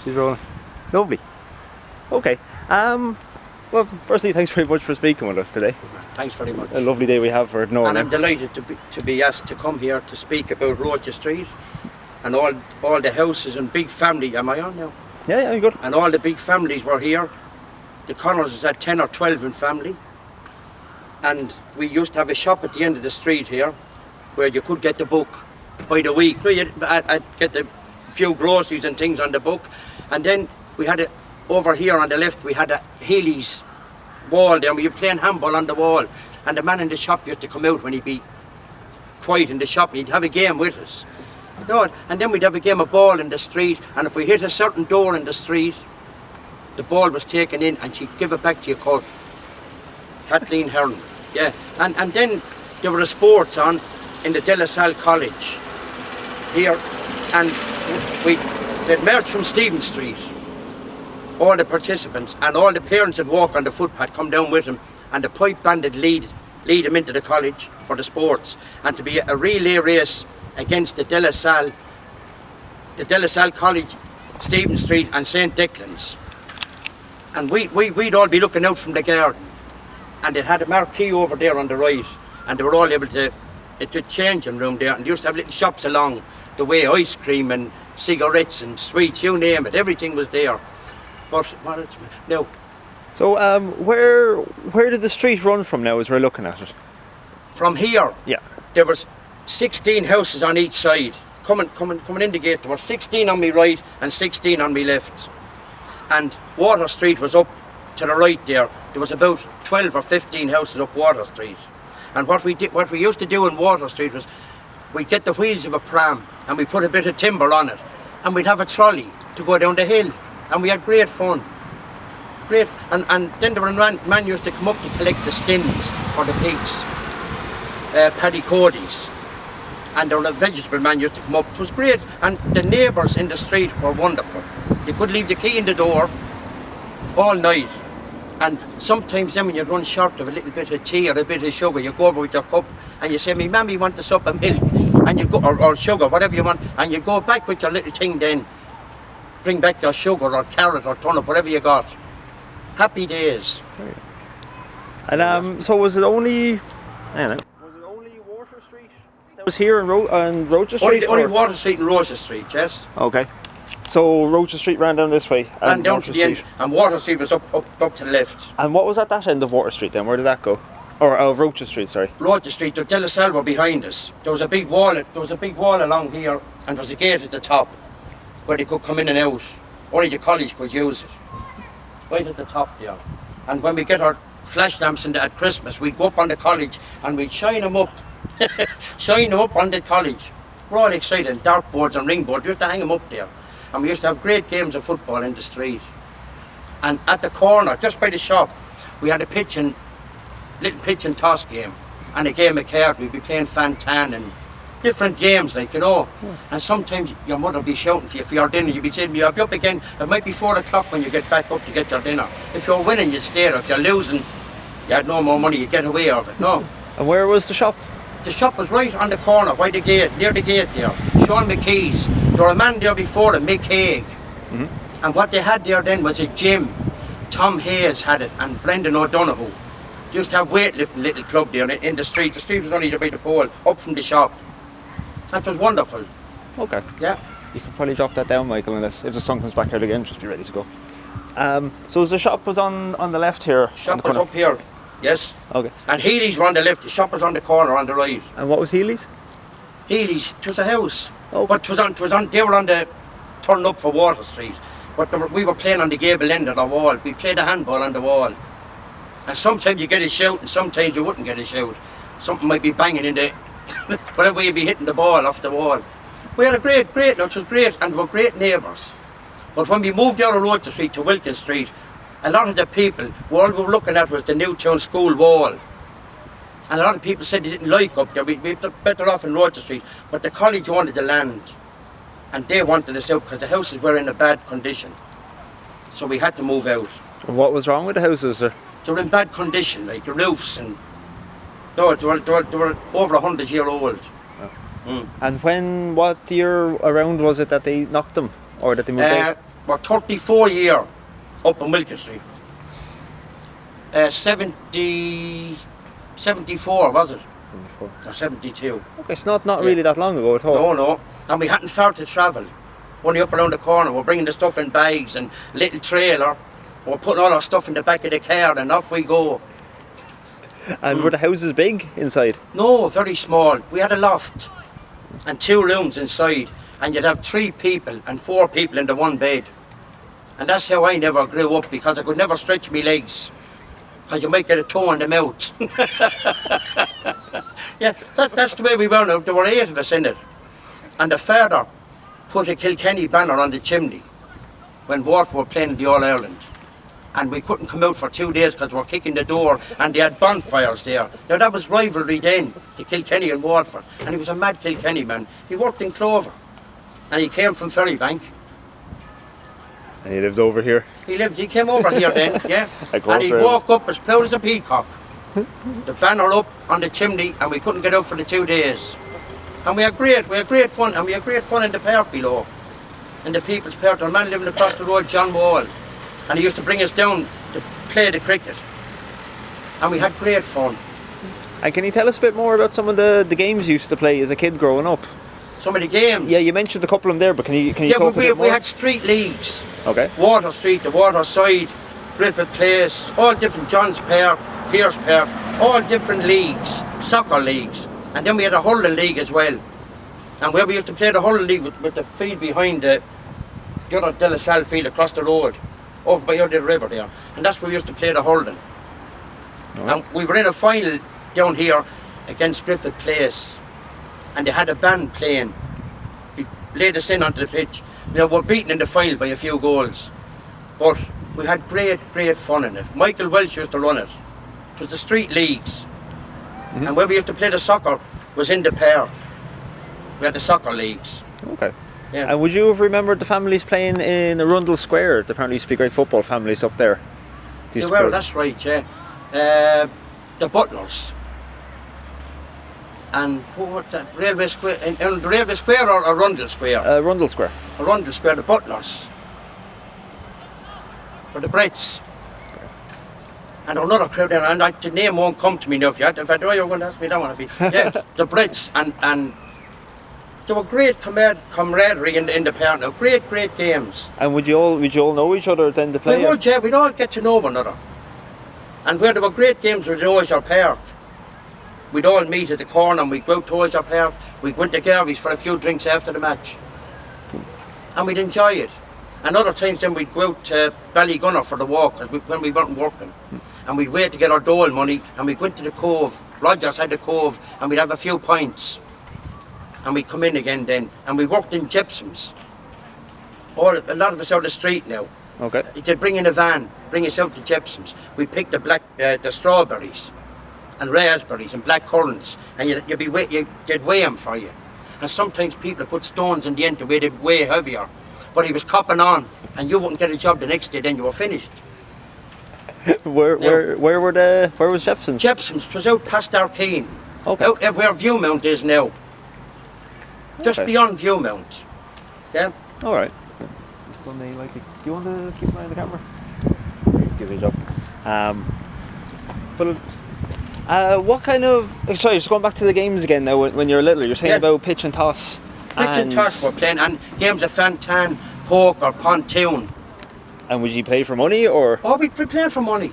She's rolling. Lovely. Okay. Well, firstly, thanks very much for speaking with us today. Thanks very much. A lovely day we have for Northern. And I'm delighted to be asked to come here to speak about Roches Street and all the houses and big family. Am I on now? Yeah, you're good. And all the big families were here. The Connells had 10 or 12 in family. And we used to have a shop at the end of the street here where you could get the book by the week. No, I'd get the few groceries and things on the book. And then we had it over here on the left, we had a Healy's wall there. We were playing handball on the wall. And the man in the shop used to come out when he'd be quiet in the shop. He'd have a game with us. No, and then we'd have a game of ball in the street. And if we hit a certain door in the street, the ball was taken in and she'd give it back to your coach. Kathleen Hearn. Yeah, and then there were the sports on in the De La Salle College here, and they'd march from Stephen Street, all the participants, and all the parents would walk on the footpath, come down with them, and the pipe band would lead them into the college for the sports, and to be a relay race against the De La Salle College, Stephen Street and St. Declan's. And we'd all be looking out from the garden. And it had a marquee over there on the right, and they were all able to changing room there, and they used to have little shops along the way, ice cream and cigarettes and sweets, you name it, everything was there. But no. So where did the street run from now as we're looking at it? From here, yeah, there was 16 houses on each side. Coming in the gate, there were 16 on my right and 16 on my left. And Water Street was up to the right there. There was about 12 or 15 houses up Water Street. And what we used to do in Water Street was we'd get the wheels of a pram and we put a bit of timber on it, and we'd have a trolley to go down the hill, and we had great fun. Great, and then there were man used to come up to collect the skins for the pigs, paddy codies, and there were a vegetable man used to come up. It was great, and the neighbours in the street were wonderful. You could leave the key in the door all night. And sometimes then when you run short of a little bit of tea or a bit of sugar, you go over with your cup and you say, "Me mammy want a sup of milk," and you go, or sugar, whatever you want, and you go back with your little thing then, bring back your sugar or carrot or turnip, whatever you got. Happy days. And so was it only, was it only Water Street that was here on Roches Street? Only Water Street and Roches Street, yes. Okay. So Roches Street ran down this way, and down to the end, and Water Street was up to the left. And what was at that end of Water Street then? Where did that go? Or Roches Street, sorry. Roches Street, the De La Salle were behind us. There was a big wall. Along here, and there was a gate at the top where they could come in and out. Only the college could use it. Right at the top there. And when we get our flash lamps at Christmas, we'd go up on the college and we'd shine them up. Shine them up on the college. We're all excited. Dartboards and ringboards. We used to hang them up there. And we used to have great games of football in the street. And at the corner, just by the shop, we had a little pitch and toss game. And a game of cards. We'd be playing Fantan and different games, like, you know. And sometimes your mother would be shouting for you for your dinner. You'd be saying, "You'll be up again." It might be 4 o'clock when you get back up to get your dinner. If you're winning, you'd stay there. If you're losing, you had no more money, you'd get away of it. No. And where was the shop? The shop was right on the corner, by the gate, near the gate there. Sean McKee's. There was a man there before him, Mick Haig. And what they had there then was a gym. Tom Hayes had it, and Brendan O'Donoghue. They used to have weightlifting little club there in the street. The street was only there by the pole, up from the shop. That was wonderful. Okay. Yeah. You can probably drop that down, Michael, unless if the sun comes back out again, just be ready to go. So the shop was on the left here? Shop was up here. Yes. Okay. And Healy's were on the left, the shop was on the corner on the right. And what was Healy's? Healy's, it was a house. Oh. But it was on, they were on the turn up for Water Street. But we were playing on the gable end of the wall. We played a handball on the wall. And sometimes you get a shout and sometimes you wouldn't get a shout. Something might be banging in the, whatever you'd be hitting the ball off the wall. We had a great, it was great, and we were great neighbours. But when we moved out of Roches Street to Wilkins Street, a lot of the people, all we were looking at was the Newtown School wall. And a lot of people said they didn't like up there. We'd be better off in Roches Street. But the college wanted the land. And they wanted us out because the houses were in a bad condition. So we had to move out. And what was wrong with the houses, sir? They were in bad condition, like the roofs and... No, they were over 100 years old. Oh. And what year around was it that they knocked them? Or that they moved out? we're 34 year up on Wilkie Street. 74 was it? 24. Or 72. Okay, it's not really that long ago at all. No. And we hadn't far to travel. Only up around the corner. We're bringing the stuff in bags and little trailer. We're putting all our stuff in the back of the car and off we go. And were the houses big inside? No, very small. We had a loft and 2 rooms inside. And you'd have 3 people and 4 people in the one bed. And that's how I never grew up, because I could never stretch my legs. Because you might get a toe in the mouth. Yeah, that's the way we were now. There were 8 of us in it. And the father put a Kilkenny banner on the chimney when Waterford were playing in the All-Ireland. And we couldn't come out for 2 days because we were kicking the door and they had bonfires there. Now that was rivalry then, the Kilkenny and Waterford. And he was a mad Kilkenny man. He worked in Clover. And he came from Ferrybank. And he lived over here? He came over here then, yeah. And he walked up as proud as a peacock. The banner up on the chimney, and we couldn't get out for the 2 days. And we had great fun, and we had great fun in the park below. In the People's Park, our man living across the road, John Wall. And he used to bring us down to play the cricket. And we had great fun. And can you tell us a bit more about some of the games you used to play as a kid growing up? Some of the games? Yeah, you mentioned a couple of them there, but can you talk a bit more? We had street leagues. Okay. Water Street, the Waterside, Griffith Place, all different, John's Park, Pierce Park, all different leagues, soccer leagues. And then we had a hurling league as well. And where we used to play the hurling league with the field behind the other De La Salle field across the road, over by the river there. And that's where we used to play the hurling. Right. And we were in a final down here against Griffith Place. And they had a band playing. We laid us in onto the pitch. Now we're beaten in the final by a few goals. But we had great fun in it. Michael Welsh used to run it. It was the street leagues. Mm-hmm. And where we used to play the soccer was in the park. We had the soccer leagues. Okay. Yeah. And would you have remembered the families playing in Arundel Square? There apparently used to be great football families up there. They were, that's right, yeah. The Butlers. And what was that? Railway Square, in the Railway Square or Arundel Square? Arundel Square. Arundel Square, the Butlers. Or the Brits. And another crowd there, and the name won't come to me now. If I know you're going to ask me, I don't want to be. Yeah, the Brits, and there were great camaraderie in the park now. Great games. And would you all know each other then to play? We would, yeah. We'd all get to know one another. And where there were great games, we'd know our park. We'd all meet at the corner and we'd go out towards our park. We'd go into Garvey's for a few drinks after the match. And we'd enjoy it. And other times then we'd go out to Ballygunner for the walk when we weren't working. And we'd wait to get our dole money and we'd go into the cove. Rogers had the cove and we'd have a few pints. And we'd come in again then. And we worked in gypsums. A lot of us out the street now. Okay. They'd bring in a van, bring us out to gypsums. We'd pick the strawberries and raspberries and black currants, and they'd weigh them for you. And sometimes people would put stones in the end to weigh them way heavier. But he was copping on, and you wouldn't get a job the next day, then you were finished. Where was Jepson's? Jepson's was out past Arkeen. Okay. Out where Viewmount is now. Just Okay. beyond Viewmount. Yeah? Alright. Do you want to keep an eye on the camera? Give it a job. What kind of... Sorry, just going back to the games again now, when you're little, you're saying about pitch and toss. Pitch and toss we're playing, and games of Fantan, poker, pontoon. And would you play for money, or...? Oh, we'd be playing for money.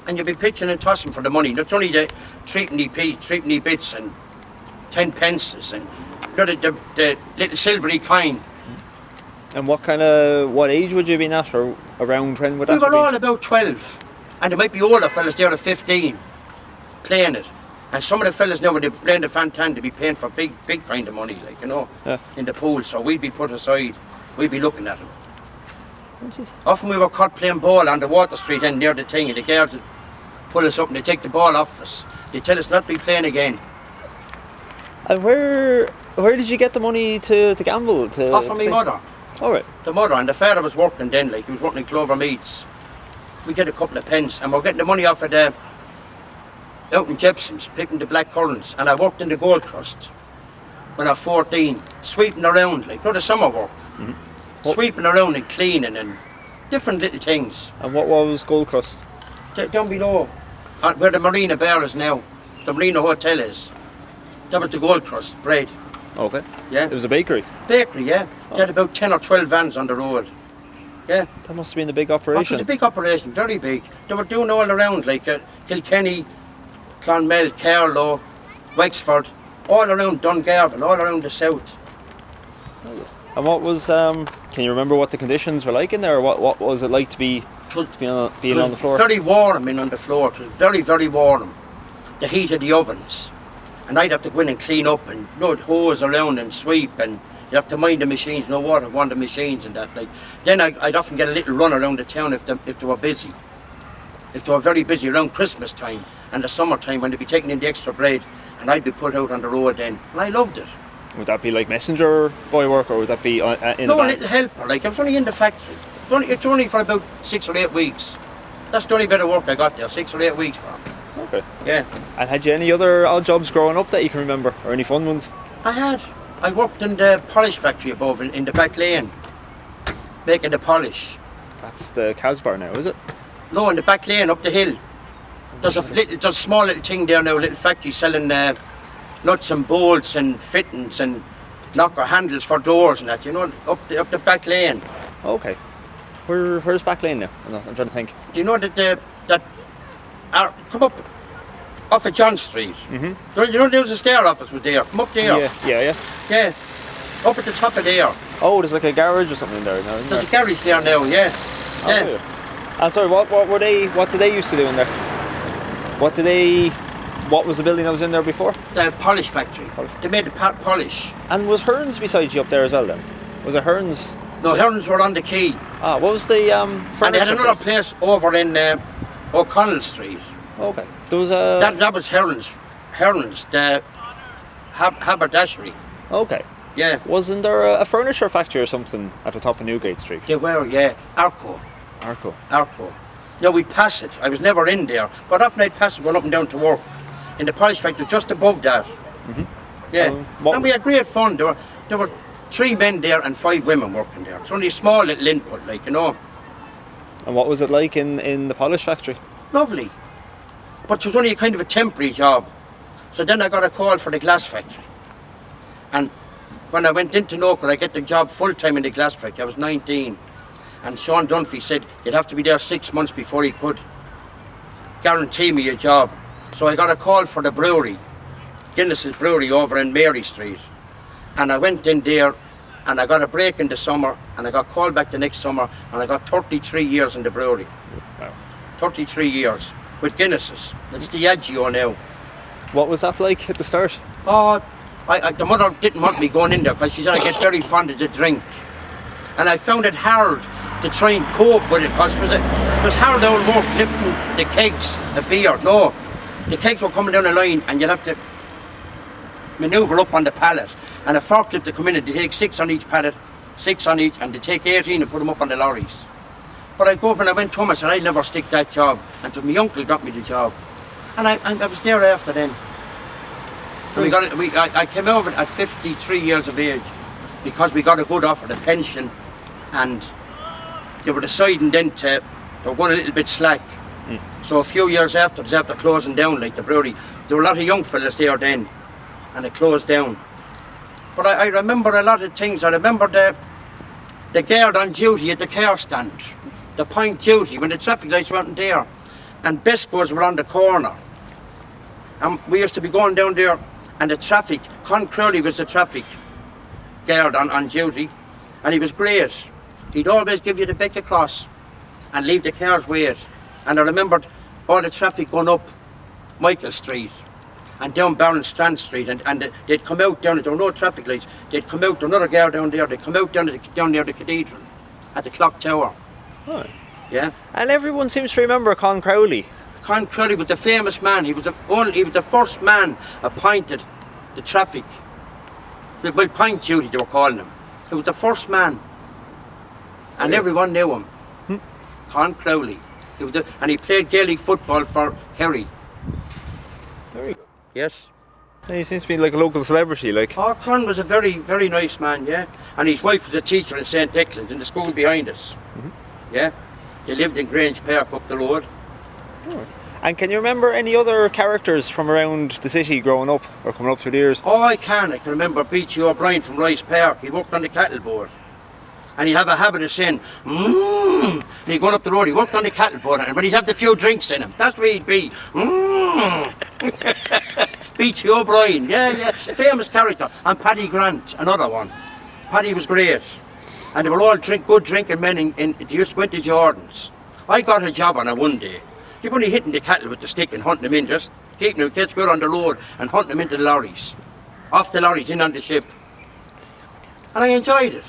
And you'd be pitching and tossing for the money. Not only the threepenny bits and 10 pences and the little silvery coin. And what age would you be at, or around when would that be? We were all about 12. And there might be older fellas there at 15 playing it. And some of the fellas now, when they're playing the Fantan, they'd be paying for big kind of money, in the pool. So we'd be put aside, we'd be looking at them. Often we were caught playing ball on the Water Street end near the thing, and the girls would pull us up and they'd take the ball off us. They'd tell us not to be playing again. And where did you get the money to gamble? Off from my mother. All right. The mother, and the father was working then, he was working in Clover Meads. We get a couple of pence, and we're getting the money off of out in Jepson's, picking the black currants, and I worked in the Gold Crust when I was 14, sweeping around, the summer work. Mm-hmm. sweeping around and cleaning and different little things. And what was Gold Crust? Down below, where the Marina Bar is now, the Marina Hotel is, that was the Gold Crust bread. Okay. Yeah. It was a bakery? Bakery, yeah. They had about 10 or 12 vans on the road. Yeah. That must have been a big It operation. was a big operation, very big. They were doing all around, like Kilkenny, Clonmel, Carlow, Wexford, all around Dungarvan, all around the south. And what was, can you remember what the conditions were like in there? Or what was it like to be being on the floor? Very warm in on the floor. It was very, very warm. The heat of the ovens. And I'd have to go in and clean up and hose around and sweep, and you have to mind the machines, no water on the machines and that. Like, then I'd often get a little run around the town if they were busy. If they were very busy around Christmas time and the summertime when they'd be taking in the extra bread, and I'd be put out on the road then. And I loved it. Would that be like messenger boy work, or would that be in No, the a van? little helper. Like, I was only in the factory. It's only for about 6 or 8 weeks. That's the only bit of work I got there, 6 or 8 weeks for. Okay. Yeah. And had you any other odd jobs growing up that you can remember, or any fun ones? I had. I worked in the polish factory above in the back lane, making the polish. That's the Casbar now, is it? No, in the back lane up the hill. There's a small little thing there now, a little factory selling nuts and bolts and fittings and locker handles for doors and that, up the back lane. Okay. Where's back lane now? I'm trying to think. Do you know that come up off of John Street? Mm-hmm. You know there's a stair office was there. Come up there. Yeah. Yeah. Up at the top of there. Oh, there's like a garage or something in there now, isn't There's there? a garage there now, yeah. Oh, Yeah. yeah. And sorry, what did they used to do in there? What was the building that was in there before? The polish factory. They made the polish. And was Hearns beside you up there as well then? Was it Hearns? No, Hearns were on the quay. Ah, what was the And they had another place over in O'Connell Street. Okay. There was a... That was Hearns, the haberdashery. Okay. Yeah. Wasn't there a furniture factory or something at the top of Newgate Street? They were, yeah. Arco. Arco. No, we'd pass it. I was never in there, but often I'd pass it going up and down to work. In the polish factory, just above that. Mm-hmm. Yeah. And we had great fun. There were 3 men there and 5 women working there. It's only a small little input, like, And what was it like in the polish factory? Lovely. But it was only a kind of a temporary job. So then I got a call for the glass factory. And when I went into Noker, I get the job full-time in the glass factory. I was 19. And Sean Dunphy said you'd have to be there 6 months before he could guarantee me a job. So I got a call for the brewery, Guinness's brewery over in Mary Street. And I went in there and I got a break in the summer and I got called back the next summer and I got 33 years in the brewery. Wow. 33 years with Guinness's. It's the Agio now. What was that like at the start? Oh, the mother didn't want me going in there because she said I get very fond of the drink. And I found it hard to try and cope with it because it was hard old work lifting the kegs of beer. No, the kegs were coming down the line and you'd have to manoeuvre up on the pallet. And a forklift to come in and they take 6 on each pallet, 6 on each, and they take 18 and put them up on the lorries. But I go up and I went home and said I'd never stick that job until my uncle got me the job. And I was there after then. And I came over at 53 years of age because we got a good offer, the pension, and they were deciding then they were going a little bit slack. So a few years after closing down, like the brewery, there were a lot of young fellas there then, and it closed down. But I remember a lot of things. I remember the guard on duty at the car stand, the point duty when the traffic lights weren't there, and Biscoes were on the corner. And we used to be going down there, and the traffic, Con Crowley was the traffic guard on duty, and he was great. He'd always give you the back across and leave the cars wait. And I remembered all the traffic going up Michael Street and down Barron Strand Street, and they'd come out down, there were no traffic lights, they'd come out, another guard down there, they'd come out down near the cathedral at the clock tower. Oh. Yeah. And everyone seems to remember Con Crowley. Con Crowley was the famous man. He was the first man appointed the traffic. Well, point duty they were calling him. He was the first man. And everyone knew him. Con Crowley. And he played Gaelic football for Kerry. Very good. Yes. He seems to be like a local celebrity, like. Oh, Con was a very, very nice man, yeah. And his wife was a teacher in St. Declan's, in the school behind us. Yeah. They lived in Grange Park up the road. Oh. And can you remember any other characters from around the city growing up, or coming up through the years? Oh, I can remember Beachy O'Brien from Rice Park. He worked on the cattle board. And he'd have a habit of saying, and he'd go up the road, he worked on the cattle board, but he'd have the few drinks in him. That's where he'd be. Beachy O'Brien, yeah, famous character. And Paddy Grant, another one. Paddy was great. And they were all good drinking men they used to go into Jordan's. I got a job on it one day. You're only hitting the cattle with the stick and hunting them in, just keeping them kids good on the road and hunting them into the lorries. Off the lorries, in on the ship. And I enjoyed it.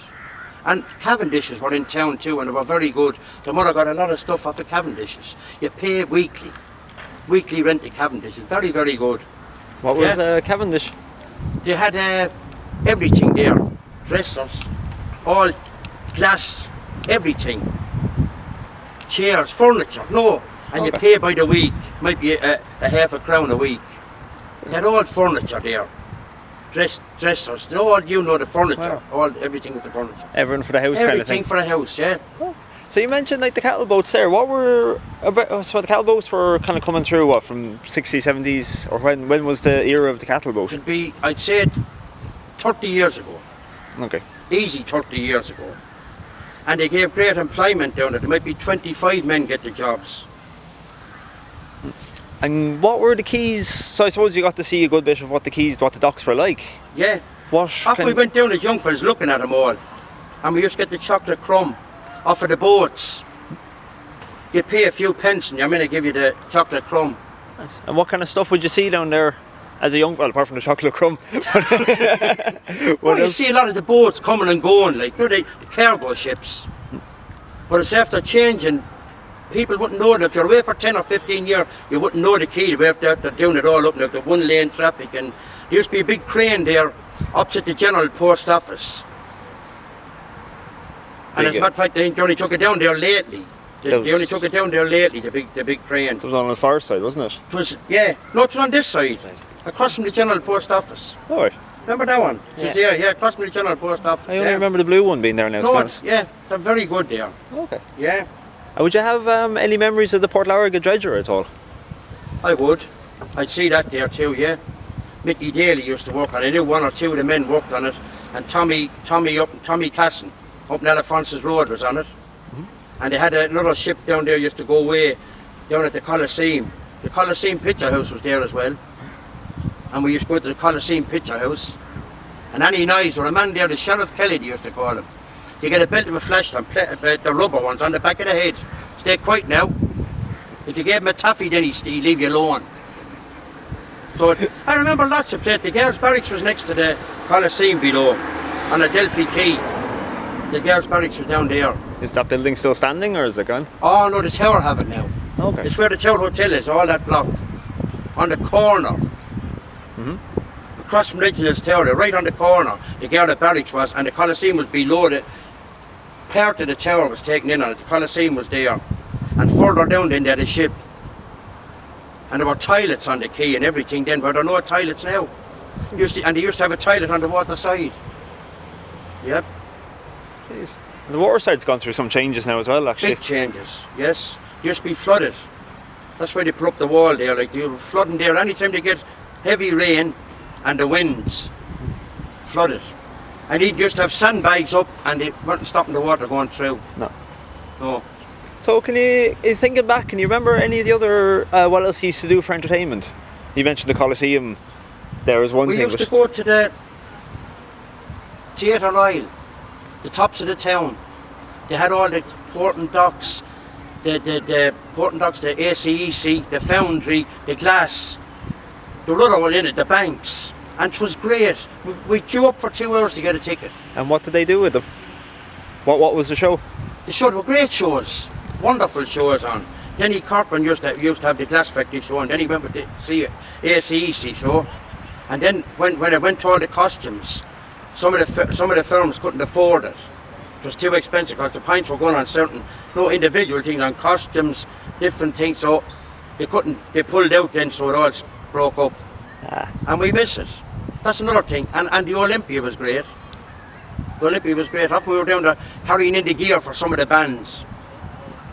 And Cavendishes were in town too, and they were very good. The mother got a lot of stuff off the Cavendishes. You pay weekly. Weekly rent to Cavendishes. Very, very good. What was Cavendish? They had everything there. Dressers, all glass, everything. Chairs, furniture, no. And you pay by the week. Might be a half a crown a week. They had all furniture there. Dressers, all the furniture, everything with the furniture. Everything for the house, kind of thing. Everything for the house, yeah. Oh. So you mentioned like the cattle boats there. What were so the cattle boats were kind of coming through from 60s, 70s, or when was the era of the cattle boat? It'd be, I'd say, 30 years ago. Okay. Easy 30 years ago. And they gave great employment down there. There might be 25 men get the jobs. And what were the quays? So I suppose you got to see a good bit of what the docks were like. Yeah. After we went down as young fellas looking at them all, and we used to get the chocolate crumb off of the boats. You pay a few pence and they give you the chocolate crumb. Nice. And what kind of stuff would you see down there as a young fellow, apart from the chocolate crumb? You see a lot of the boats coming and going, like the cargo ships. But it's after changing. People wouldn't know it. If you're away for 10 or 15 years, you wouldn't know the key. They're doing it all up, like the one lane traffic. And there used to be a big crane there opposite the General Post Office. And as a matter of fact, they only took it down there lately. They only took it down there lately, the big crane. It was on the far side, wasn't it? It was, yeah. No, it was on this side. Across from the General Post Office. Oh, right. Remember that one? Yeah, across from the General Post Office. I only remember the blue one being there now. No, yeah, they're very good there. Okay. Yeah. Would you have any memories of the Port Lariga dredger at all? I would. I'd see that there too, yeah. Mickey Daly used to work on it. I knew one or two of the men worked on it. And Tommy Casson up in Alphonsus Road was on it. And they had another ship down there used to go away down at the Coliseum. The Coliseum Picture House was there as well. And we used to go to the Coliseum Picture House. And any noise, or a man there, the Sheriff Kelly they used to call him. You get a belt of a flashlamp, the rubber ones on the back of the head. Stay quiet now. If you gave him a taffy, then he'd leave you alone. So I remember lots of places. The girls' barracks was next to the Coliseum below, on the Delphi Quay. The girls' barracks was down there. Is that building still standing, or is it gone? Oh no, the tower have it now. Okay. It's where the Tower Hotel is, all that block. On the corner. Across from Reginald's Tower, right on the corner, the girls' barracks was, and the Coliseum was below it. Part of the tower was taken in on it, the Coliseum was there. And further down then they had a ship. And there were toilets on the quay and everything then, but there are no toilets now. And they used to have a toilet on the water side. Yep. Jeez. And the water side's gone through some changes now as well, actually. Big changes, yes. It used to be flooded. That's why they put up the wall there, like they were flooding there. Anytime they get heavy rain and the winds, flooded. And he used to have sandbags up and they weren't stopping the water going through. No. So can you thinking back, can you remember any of the other, what else you used to do for entertainment? You mentioned the Coliseum there as one thing. We used to go to the Theatre Royal, the tops of the town. They had all the port and docks, the port and docks, the ACEC, the foundry, the glass. The rudder was in it, the banks. And it was great. We'd queue up for 2 hours to get a ticket. And what did they do with them? What was the show? The show were great shows. Wonderful shows on. Denny Corcoran used to have the Glass Factory show, and then he went with the ACEC show. And then when I went to all the costumes, some of the firms couldn't afford it. It was too expensive because the pints were going on certain, individual things on costumes, different things. So they pulled out then, so it all broke up. And we miss it. That's another thing. And the Olympia was great. The Olympia was great. Often we were down there carrying in the gear for some of the bands.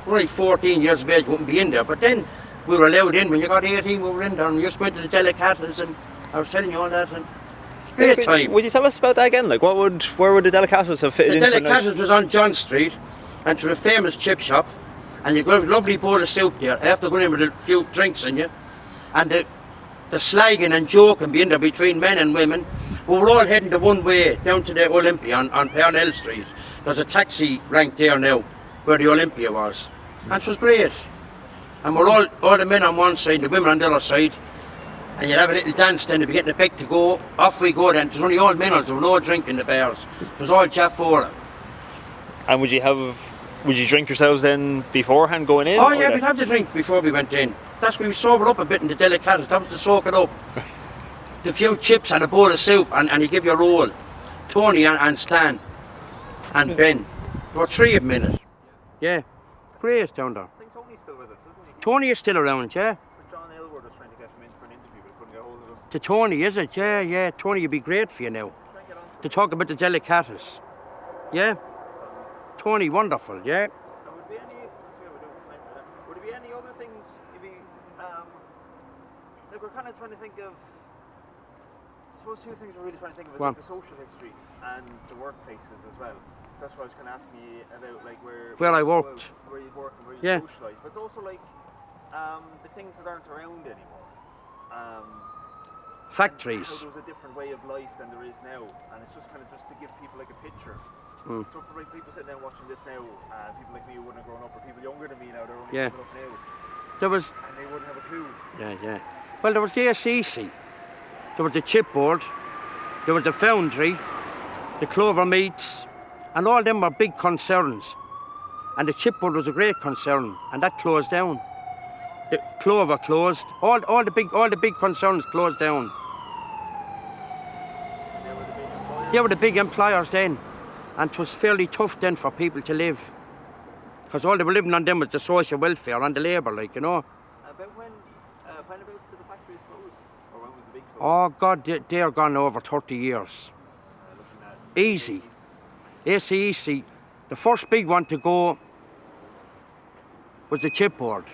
We were like 14 years of age, wouldn't be in there. But then we were allowed in. When you got 18, we were in there. And we just went to the Delicatas, and I was telling you all that. And great time. Would you tell us about that again? Like, where would the Delicatas have fitted The into Delicatas was on John Street, and to a famous chip shop. And you got a lovely bowl of soup there, after going in with a few drinks in you. And the slagging and joking being there between men and women. We were all heading the one way down to the Olympia on Parnell Street. There's a taxi rank there now, where the Olympia was. And it was great. And we're all the men on one side, the women on the other side. And you'd have a little dance, then they'd be getting the pick to go. Off we go then. It was only all men, there was no drink in the bars. It was all Jaff Fora. And would you drink yourselves then beforehand going in? Oh yeah, we'd have the drink before we went in. That's when we sobered up a bit in the Delicatas. That was to soak it up. The few chips and a bowl of soup, and he give you a roll. Tony and Stan and Ben. There were three of them in it. Yeah, great down there. I think Tony's still with us, isn't he? Tony is still around, yeah. John Aylward was trying to get him in for an interview, but couldn't get hold of him. To Tony, is it? Yeah, yeah. Tony would be great for you now. To talk about the Delicatas. Yeah. Tony, wonderful, yeah. Would there be any other things, like we're kind of trying to think of, I suppose two things we're really trying to think of is like the social history and the workplaces as well. So that's what I was kind of asking you about, like where I worked. Where you work and where you socialise. But it's also like the things that aren't around anymore. Factories. How there's a different way of life than there is now. And it's just kind of just to give people like a picture. So for like people sitting there watching this now, people like me who wouldn't have grown up, or people younger than me now, they're only growing up now. There was. And they wouldn't have a clue. Yeah. Well, there was the SEC. There was the chipboard. There was the foundry, the clover meats, and all them were big concerns. And the chipboard was a great concern, and that closed down. The clover closed. All the big concerns closed down. They were the big employers then. And it was fairly tough then for people to live. Because all they were living on them was the social welfare and the labour, like, you know. About whenabouts did the factories close? Or when was the big close? Oh, God, they're gone over 30 years. Easy. ACEC, the first big one to go was the chipboard.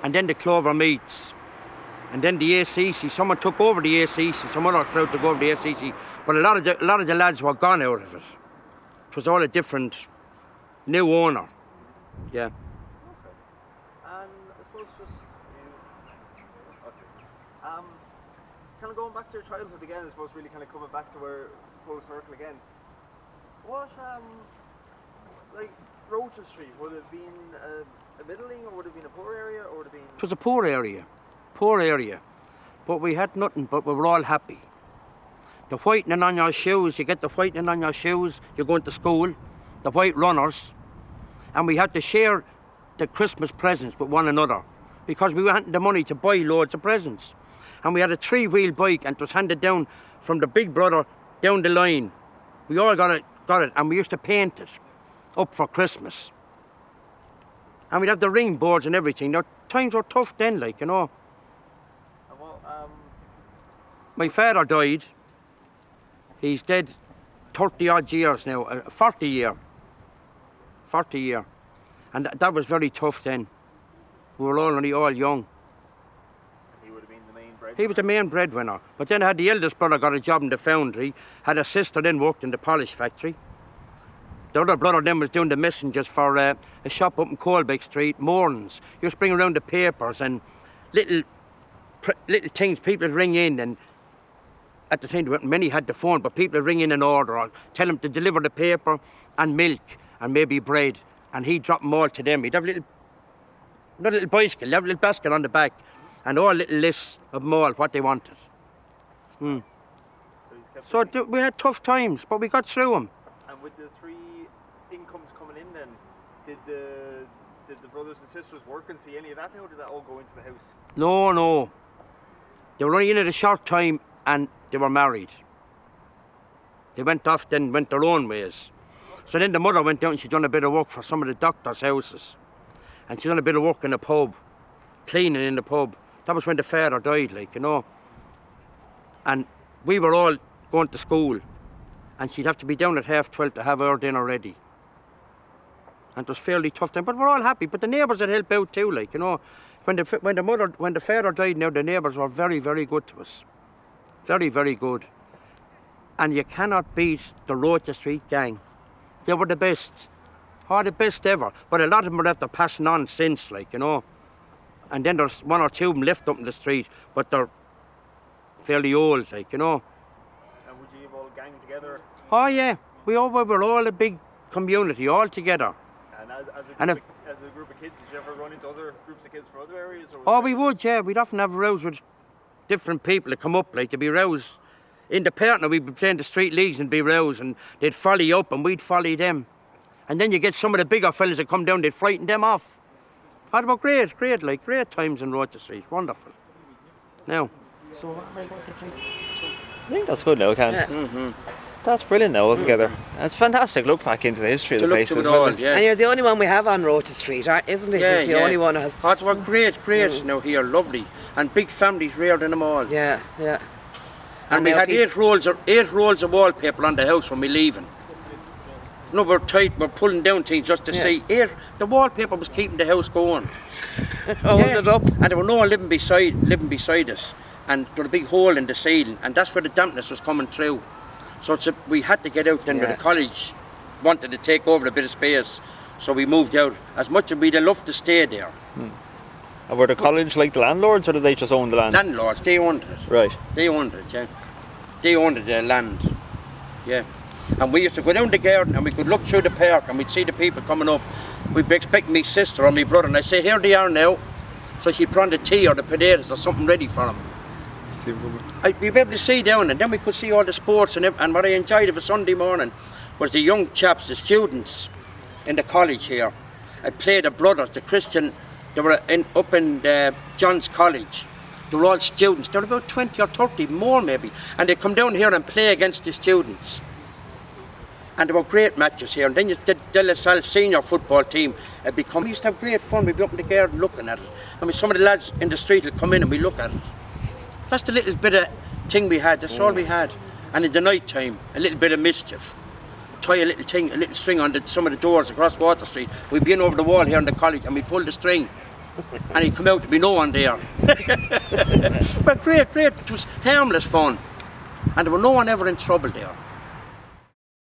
And then the clover meats. And then the ACEC, someone took over the ACEC, some other crowd took over the ACEC. But a lot of the lads were gone out of it. It was all a different, new owner. Yeah. Okay. And I suppose just kind of going back to your childhood again, I suppose really kind of coming back to where full circle again. What like Roches Street, would it have been a middling, or would it have been a poor area, or would it have been? It was a poor area. But we had nothing, but we were all happy. The whitening on your shoes, you get the whitening on your shoes, you're going to school, the white runners, and we had to share the Christmas presents with one another because we hadn't the money to buy loads of presents. And we had a 3-wheel bike, and it was handed down from the big brother down the line. We all got it, and we used to paint it up for Christmas. And we'd have the ring boards and everything. Now, times were tough then, like, you know. And what, my father died. He's dead 30 odd years now, 40 year. And that was very tough then. We were all young. He would have been the main breadwinner? He was the main breadwinner. But then I had the eldest brother got a job in the foundry, had a sister then worked in the polish factory. The other brother then was doing the messengers for a shop up in Colbeck Street, mornings. He used to bring around the papers and little things people would ring in, and at the time, many had the phone, but people would ring in an order or tell them to deliver the paper and milk and maybe bread, and he'd drop them all to them. He'd have not a little bicycle, he'd have a little basket on the back, and all little lists of them all, what they wanted. So we had tough times, but we got through them. And with the 3 incomes coming in then, did the brothers and sisters work and see any of that now, or did that all go into the house? No. They were only in it a short time, and they were married. They went off then, went their own ways. So then the mother went down and she done a bit of work for some of the doctors' houses. And she done a bit of work in the pub, cleaning in the pub. That was when the father died, like, you know. And we were all going to school, and she'd have to be down at 12:30 to have our dinner ready. And it was fairly tough time, but we're all happy. But the neighbours would help out too, like, you know. When the father died now, the neighbours were very, very good to us. Very, very good. And you cannot beat the Roches Street gang. They were the best. Oh, the best ever. But a lot of them are after passing on since, like, you know. And then there's one or two of them left up in the street, but they're fairly old, like, you know. And would you all gang together? Oh, yeah. We were all a big community, all together. And as a group of kids, did you ever run into other groups of kids from other areas? Oh, we would, yeah. We'd often have rows with different people that come up, like, there'd be rows. In the partner, we'd be playing the street leagues and be rows, and they'd folly up and we'd folly them. And then you get some of the bigger fellas that come down, they'd frighten them off. Oh, they were great, like, great times in Roches Street. Wonderful. Now. So what am I going to think? I think that's good now, Ken. Yeah. That's brilliant now altogether. And it's fantastic look back into the history of the place as well. Yeah. And you're the only one we have on Roches Street, isn't it? Yeah, You're the only one who has... Oh, they were great now here, lovely. And big families reared in them all. Yeah, yeah. And we had 8 rolls of wallpaper on the house when we leaving. No, we're pulling down things just to see. The wallpaper was keeping the house going. Hold it up. And there were no one living beside us. And there was a big hole in the ceiling, and that's where the dampness was coming through. So we had to get out then when the college wanted to take over a bit of space. So we moved out. As much as we'd have loved to stay there. And were the college like the landlords, or did they just own the land? Landlords, they owned it. Right. They owned it, yeah. They owned the land, yeah. And we used to go down the garden and we could look through the park and we'd see the people coming up. We'd be expecting my sister or my brother, and I'd say, here they are now. So she'd put on the tea or the potatoes or something ready for them. We'd be able to see down, and then we could see all the sports, and what I enjoyed of a Sunday morning was the young chaps, the students in the college here, had played the brothers, the Christian, they were up in John's College. They were all students. They were about 20 or 30, more maybe. And they'd come down here and play against the students. And there were great matches here. And then the De La Salle senior football team had become... We used to have great fun. We'd be up in the garden looking at it. I mean, some of the lads in the street would come in and we'd look at it. That's the little bit of thing we had. That's all we had. And in the night time, a little bit of mischief. Tie a little string on some of the doors across Water Street. We'd be in over the wall here in the college and we'd pull the string. And he'd come out, there'd be no one there. But great, it was harmless fun. And there was no one ever in trouble there.